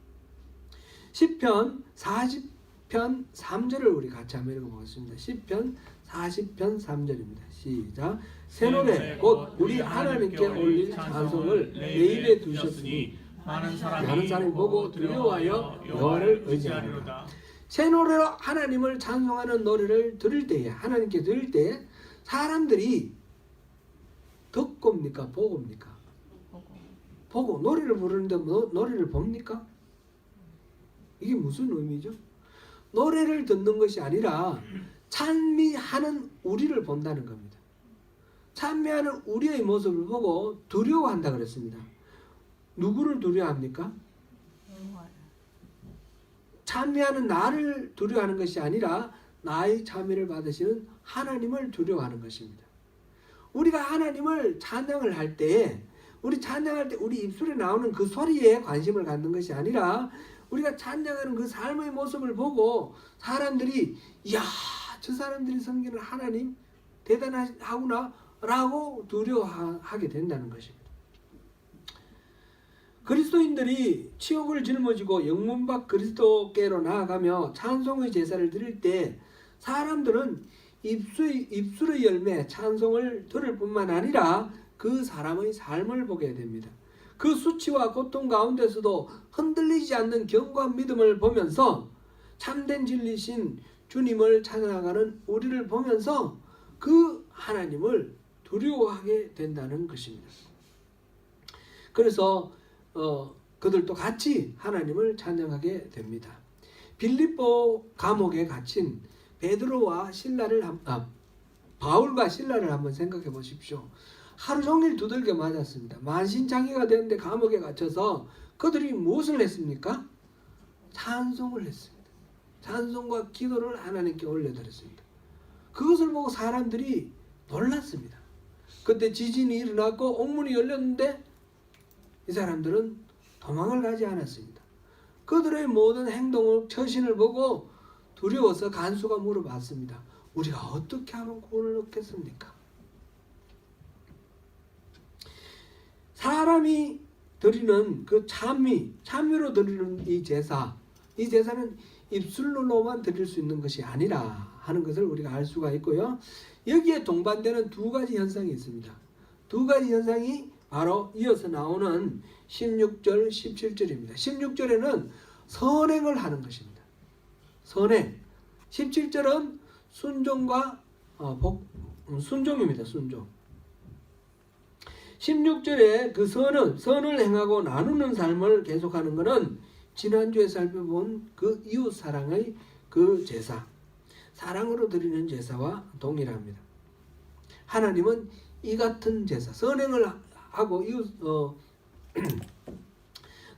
시편 40편 3절을 우리 같이 한번 읽어보겠습니다. 시편 40편 3절입니다. 시작. 새 노래 곧 우리 하나님께 올릴 찬송을 내 입에 두셨으니 많은 사람이 보고 두려워하여 여호와를 의지하리로다. 새 노래로 하나님을 찬송하는 노래를 들을 때에, 하나님께 들을 때에 사람들이 듣고입니까? 보고입니까? 보고. 노래를 부르는데 노래를 봅니까? 이게 무슨 의미죠? 노래를 듣는 것이 아니라 찬미하는 우리를 본다는 겁니다. 찬미하는 우리의 모습을 보고 두려워한다 그랬습니다. 누구를 두려워합니까? 찬미하는 나를 두려워하는 것이 아니라 나의 찬미를 받으시는 하나님을 두려워하는 것입니다. 우리가 하나님을 찬양을 할 때, 우리 찬양할 때 우리 입술에 나오는 그 소리에 관심을 갖는 것이 아니라 우리가 찬양하는 그 삶의 모습을 보고 사람들이, 이야, 저 사람들이 섬기는 하나님 대단하구나 라고 두려워하게 된다는 것입니다. 그리스도인들이 치욕을 짊어지고 영문 밖 그리스도께로 나아가며 찬송의 제사를 드릴 때 사람들은 입술의 열매 찬송을 들을 뿐만 아니라 그 사람의 삶을 보게 됩니다. 그 수치와 고통 가운데서도 흔들리지 않는 견고한 믿음을 보면서 참된 진리신 주님을 찾아나가는 우리를 보면서 그 하나님을 두려워하게 된다는 것입니다. 그래서 그들도 같이 하나님을 찬양하게 됩니다. 빌립보 감옥에 갇힌 베드로와 바울과 신라를 한번 생각해 보십시오. 하루 종일 두들겨 맞았습니다. 만신창이가 되는데 감옥에 갇혀서 그들이 무엇을 했습니까? 찬송을 했습니다. 찬송과 기도를 하나님께 올려드렸습니다. 그것을 보고 사람들이 놀랐습니다. 그때 지진이 일어났고 옥문이 열렸는데 이 사람들은 도망을 가지 않았습니다. 그들의 모든 행동을, 처신을 보고 두려워서 간수가 물어봤습니다. 우리가 어떻게 하면 구원을 얻겠습니까? 사람이 드리는 그 찬미로 드리는 이 제사는 입술로만 드릴 수 있는 것이 아니라 하는 것을 우리가 알 수가 있고요. 여기에 동반되는 두 가지 현상이 있습니다. 두 가지 현상이 바로 이어서 나오는 16절, 17절입니다. 16절에는 선행을 하는 것입니다. 선행. 17절은 순종과 순종입니다. 순종. 16절에 그 선을 행하고 나누는 삶을 계속하는 것은 지난주에 살펴본 그 이웃 사랑의 그 제사, 사랑으로 드리는 제사와 동일합니다. 하나님은 이 같은 제사, 선행을 하고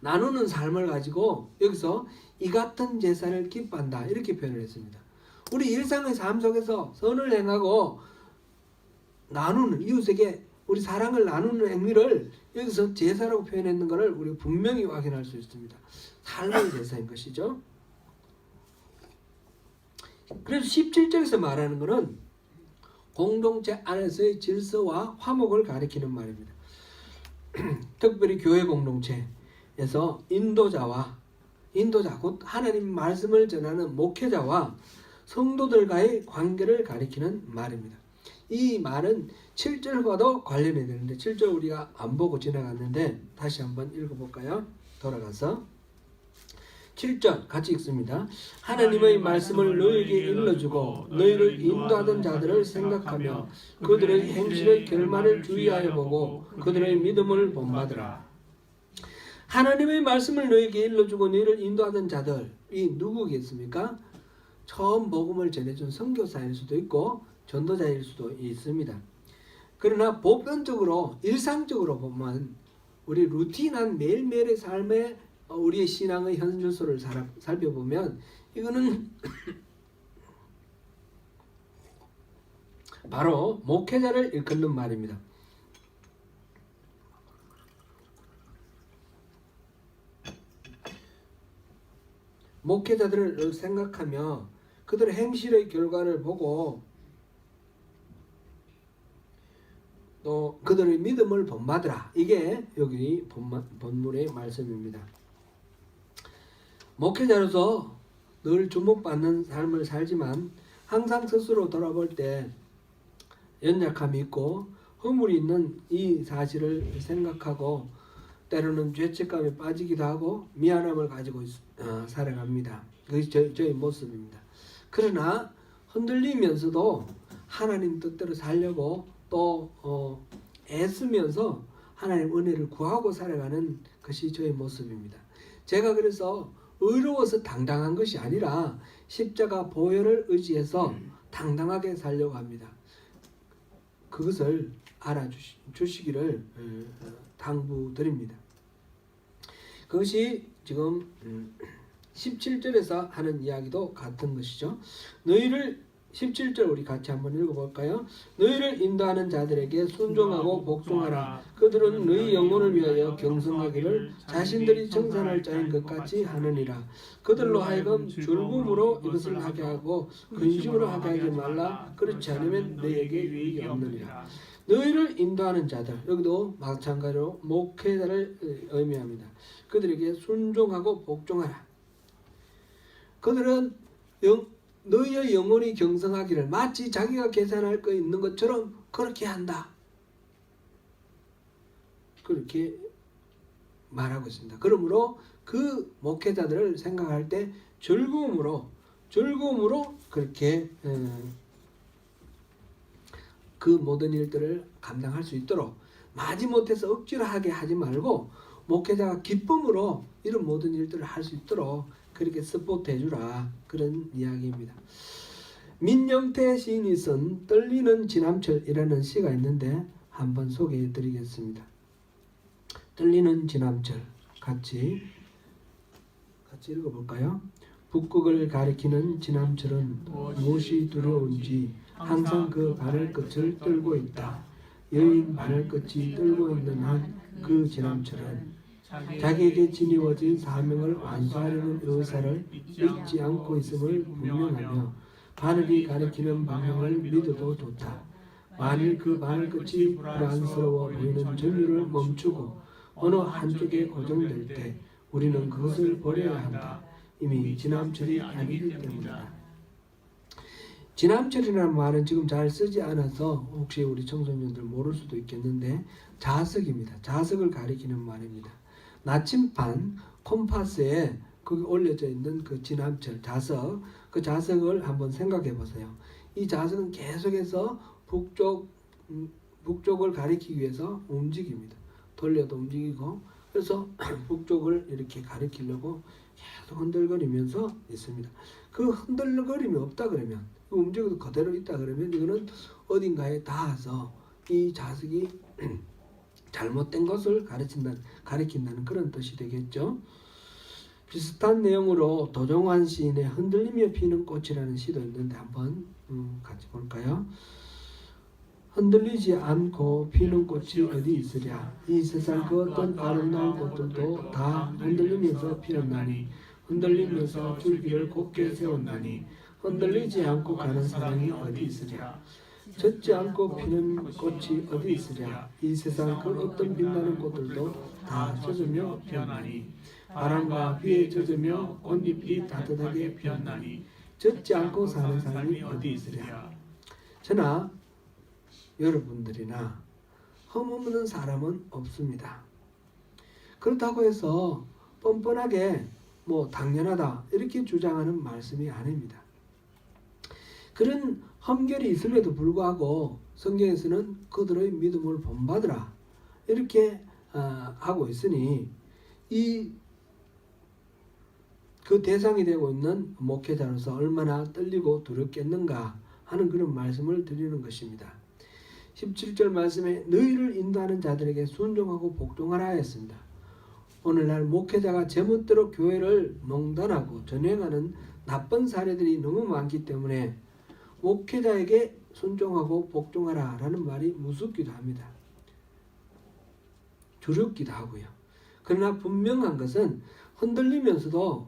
나누는 삶을 가지고 여기서 이 같은 제사를 기뻐한다, 이렇게 표현을 했습니다. 우리 일상의 삶 속에서 선을 행하고 나누는, 이웃에게 우리 사랑을 나누는 행위를 여기서 제사라고 표현했는 것을 우리가 분명히 확인할 수 있습니다. 삶의 제사인 것이죠. 그래서 17절에서 말하는 것은 공동체 안에서의 질서와 화목을 가리키는 말입니다. 특별히 교회 공동체에서 인도자 곧 하나님 말씀을 전하는 목회자와 성도들과의 관계를 가리키는 말입니다. 이 말은 7절과도 관련이 되는데 7절 우리가 안 보고 지나갔는데 다시 한번 읽어볼까요? 돌아가서 7절 같이 읽습니다. 하나님의 말씀을 너희에게 일러주고 너희를 인도하던 자들을 생각하며 그들의 행실의 결말을 주의하여 보고 그들의 믿음을 본받으라. 하나님의 말씀을 너희에게 일러주고 너희를 인도하던 자들이 누구겠습니까? 처음 복음을 전해준 선교사일 수도 있고 전도자일 수도 있습니다. 그러나 보편적으로 일상적으로 보면 우리 루틴한 매일매일의 삶에 우리의 신앙의 현주소를 살펴보면 이거는 바로 목회자를 일컫는 말입니다. 목회자들을 생각하며 그들의 행실의 결과를 보고 또 그들의 믿음을 본받으라. 이게 여기 본문의 말씀입니다. 목회자로서 늘 주목받는 삶을 살지만 항상 스스로 돌아볼 때 연약함이 있고 허물이 있는 이 사실을 생각하고 때로는 죄책감에 빠지기도 하고 미안함을 가지고 살아갑니다. 그것이 저의 모습입니다. 그러나 흔들리면서도 하나님 뜻대로 살려고 또 애쓰면서 하나님 은혜를 구하고 살아가는 것이 저의 모습입니다. 제가 그래서 의로워서 당당한 것이 아니라 십자가 보혈을 의지해서 당당하게 살려고 합니다. 그것을 알아주시기를 당부드립니다. 그것이 지금 17절에서 하는 이야기도 같은 것이죠. 너희를 17절 우리 같이 한번 읽어볼까요? 너희를 인도하는 자들에게 순종하고 복종하라. 그들은 너희 영혼을 위하여 경성하기를 자신들이 청산할 자인 것 같이 하느니라. 그들로 하여금 즐거움으로 이것을 하게 하고 근심으로 하게 하지 말라. 그렇지 않으면 너희에게 유익이 없느니라. 너희를 인도하는 자들, 여기도 마찬가지로 목회자를 의미합니다. 그들에게 순종하고 복종하라. 그들은 너희의 영혼이 경성하기를 마치 자기가 계산할 거 있는 것처럼 그렇게 한다. 그렇게 말하고 있습니다. 그러므로 그 목회자들을 생각할 때 즐거움으로 그렇게 그 모든 일들을 감당할 수 있도록 마지못해서 억지로 하게 하지 말고 목회자가 기쁨으로 이런 모든 일들을 할 수 있도록 그렇게 서포트해 주라. 그런 이야기입니다. 민영태 시인이 쓴 떨리는 지남철이라는 시가 있는데 한번 소개해 드리겠습니다. 떨리는 지남철 같이 읽어볼까요? 북극을 가리키는 지남철은 무엇이 두려운지 항상 그 바늘 끝을 떨고 있다. 여인 바늘 끝이 떨고 있는 한 그 지남철은 자기에게 지니워진 사명을 완수하려는 의사를 잊지 않고 있음을 분명하며 바늘이 가리키는 방향을 믿어도 좋다. 만일 그 바늘 끝이 불안스러워 보이는 전율을 멈추고 어느 한쪽에 고정될 때 우리는 그것을 버려야 한다. 이미 지남철이 아니기 때문이다. 지남철이라는 말은 지금 잘 쓰지 않아서 혹시 우리 청소년들 모를 수도 있겠는데 자석입니다. 자석을 가리키는 말입니다. 나침반 콤파스에 거기 올려져 있는 그 지남철 자석, 그 자석을 한번 생각해 보세요. 이 자석은 계속해서 북쪽을 가리키기 위해서 움직입니다. 돌려도 움직이고, 그래서 북쪽을 이렇게 가리키려고 계속 흔들거리면서 있습니다. 그 흔들거림이 없다 그러면, 움직여도 그대로 있다 그러면 이거는 어딘가에 닿아서 이 자석이 잘못된 것을 가리킨다는 그런 뜻이 되겠죠. 비슷한 내용으로 도종환 시인의 흔들리며 피는 꽃이라는 시도 있는데 한번 같이 볼까요? 흔들리지 않고 피는 꽃이 어디 있으랴. 이 세상 그 어떤 아름다운 꽃들도 다 흔들리면서 피었나니 흔들리면서 줄기를 곱게 세웠나니 흔들리지 않고 가는 사랑이 어디 있으랴. 젖지 않고 피는 꽃이 어디 있으랴. 이 세상 그 어떤 빛나는 꽃들도 다 젖으며 피었나니 바람과 비에 젖으며 꽃잎이 따뜻하게 피었나니 젖지 않고 사는 사람이 어디 있으랴. 저나 여러분들이나 흠없는 사람은 없습니다. 그렇다고 해서 뻔뻔하게 당연하다 이렇게 주장하는 말씀이 아닙니다. 그런 험결이 있음에도 불구하고 성경에서는 그들의 믿음을 본받으라 이렇게 하고 있으니 그 대상이 되고 있는 목회자로서 얼마나 떨리고 두렵겠는가 하는 그런 말씀을 드리는 것입니다. 17절 말씀에 너희를 인도하는 자들에게 순종하고 복종하라 했습니다. 오늘날 목회자가 제멋대로 교회를 농단하고 전횡하는 나쁜 사례들이 너무 많기 때문에 목회자에게 순종하고 복종하라 라는 말이 무섭기도 합니다. 두렵기도 하고요. 그러나 분명한 것은 흔들리면서도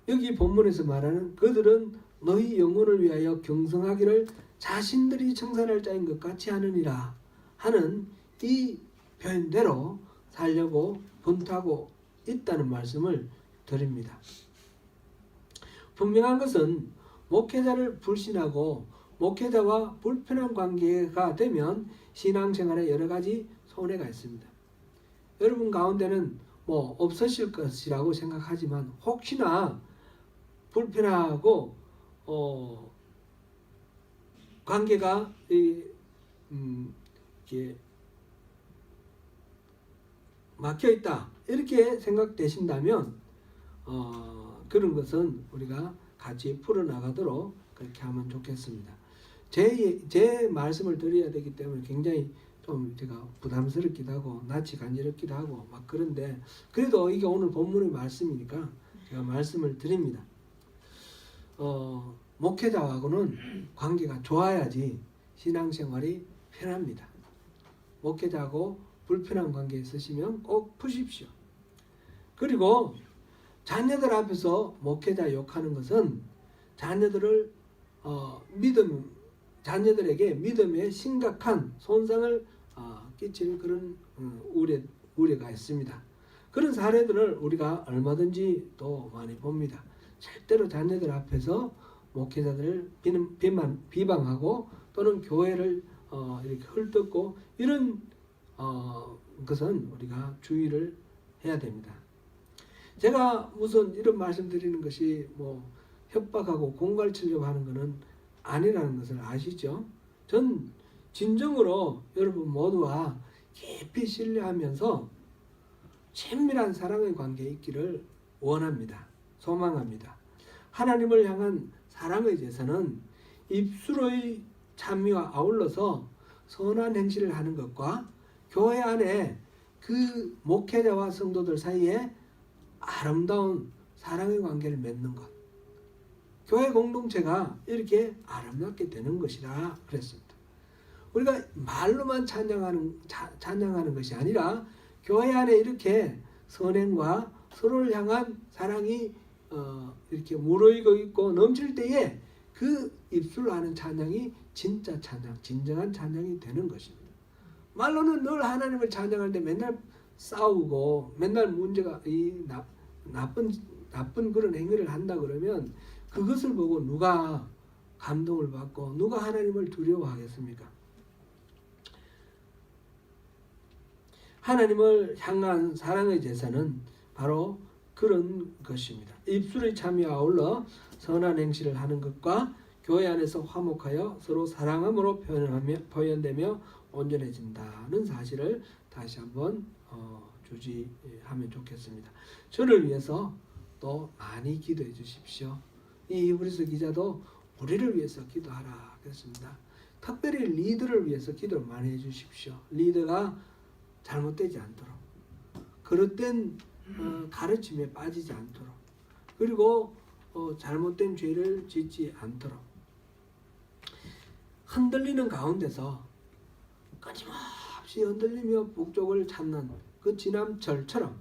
여기 본문에서 말하는 그들은 너희 영혼을 위하여 경성하기를 자신들이 청산할 자인 것 같이 하느니라 하는 이 표현대로 살려고 분투하고 있다는 말씀을 드립니다. 분명한 것은 목회자를 불신하고 목회자와 불편한 관계가 되면 신앙생활에 여러 가지 손해가 있습니다. 여러분 가운데는 없으실 것이라고 생각하지만 혹시나 불편하고 관계가 이렇게 막혀 있다 이렇게 생각되신다면 그런 것은 우리가 같이 풀어나가도록 그렇게 하면 좋겠습니다. 제 말씀을 드려야 되기 때문에 굉장히 좀 제가 부담스럽기도 하고 낯이 간지럽기도 하고 막 그런데 그래도 이게 오늘 본문의 말씀이니까 제가 말씀을 드립니다. 목회자하고는 관계가 좋아야지 신앙생활이 편합니다. 목회자하고 불편한 관계에 있으시면 꼭 푸십시오. 그리고 자녀들 앞에서 목회자 욕하는 것은 자녀들에게 믿음에 심각한 손상을 끼치는 그런 우려가 있습니다. 그런 사례들을 우리가 얼마든지 또 많이 봅니다. 절대로 자녀들 앞에서 목회자들을 비방하고 또는 교회를 이렇게 헐뜯고 이런 것은 우리가 주의를 해야 됩니다. 제가 무슨 이런 말씀 드리는 것이 협박하고 공갈치려고 하는 것은 아니라는 것을 아시죠? 전 진정으로 여러분 모두와 깊이 신뢰하면서 친밀한 사랑의 관계에 있기를 원합니다. 소망합니다. 하나님을 향한 사랑의 제사는 입술의 찬미와 아울러서 선한 행실을 하는 것과 교회 안에 그 목회자와 성도들 사이에 아름다운 사랑의 관계를 맺는 것. 교회 공동체가 이렇게 아름답게 되는 것이라 그랬습니다. 우리가 말로만 찬양하는 것이 아니라 교회 안에 이렇게 선행과 서로를 향한 사랑이 이렇게 무르익어 있고 넘칠 때에 그 입술로 하는 찬양이 진짜 찬양, 진정한 찬양이 되는 것입니다. 말로는 늘 하나님을 찬양할 때 맨날 싸우고 맨날 문제가 나쁜 그런 행위를 한다 그러면 그것을 보고 누가 감동을 받고 누가 하나님을 두려워하겠습니까? 하나님을 향한 사랑의 제사는 바로 그런 것입니다. 입술의 참여와 아울러 선한 행실을 하는 것과 교회 안에서 화목하여 서로 사랑함으로 표현되며 온전해진다는 사실을 다시 한번 주지하면 좋겠습니다. 저를 위해서 또 많이 기도해 주십시오. 이 히브리서 기자도 우리를 위해서 기도하라 그랬습니다. 특별히 리더를 위해서 기도를 많이 해 주십시오. 리더가 잘못되지 않도록, 그릇된 가르침에 빠지지 않도록, 그리고 잘못된 죄를 짓지 않도록, 흔들리는 가운데서 끊임없이 흔들리며 북쪽을 찾는 그 지남철처럼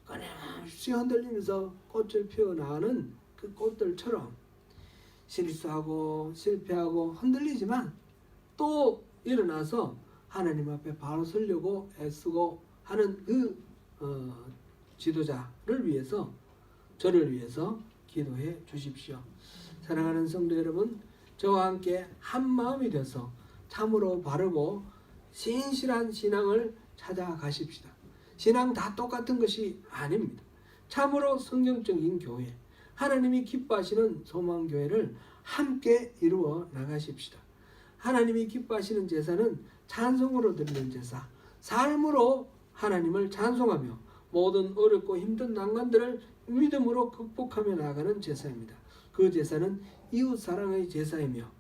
끊임없이 흔들리면서 꽃을 피어나가는 그 꽃들처럼 실수하고 실패하고 흔들리지만 또 일어나서 하나님 앞에 바로 서려고 애쓰고 하는 그 지도자를 위해서, 저를 위해서 기도해 주십시오. 사랑하는 성도 여러분, 저와 함께 한 마음이 되어서 참으로 바르고 신실한 신앙을 찾아가십시다. 신앙 다 똑같은 것이 아닙니다. 참으로 성경적인 교회, 하나님이 기뻐하시는 소망교회를 함께 이루어 나가십시다. 하나님이 기뻐하시는 제사는 찬송으로 드리는 제사, 삶으로 하나님을 찬송하며 모든 어렵고 힘든 난관들을 믿음으로 극복하며 나아가는 제사입니다. 그 제사는 이웃사랑의 제사이며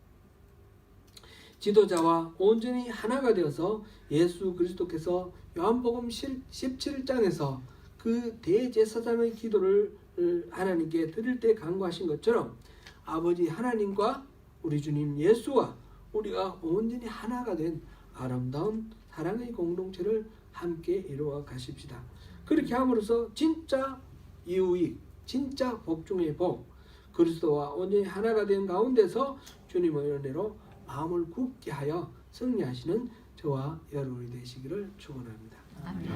지도자와 온전히 하나가 되어서 예수 그리스도께서 요한복음 17장에서 그 대제사장의 기도를 하나님께 드릴 때 간구하신 것처럼 아버지 하나님과 우리 주님 예수와 우리가 온전히 하나가 된 아름다운 사랑의 공동체를 함께 이루어 가십시다. 그렇게 함으로써 진짜 이유익, 진짜 복 중의 복, 그리스도와 온전히 하나가 된 가운데서 주님의 은혜로 마음을 굳게 하여 승리하시는 저와 여러분이 되시기를 축원합니다.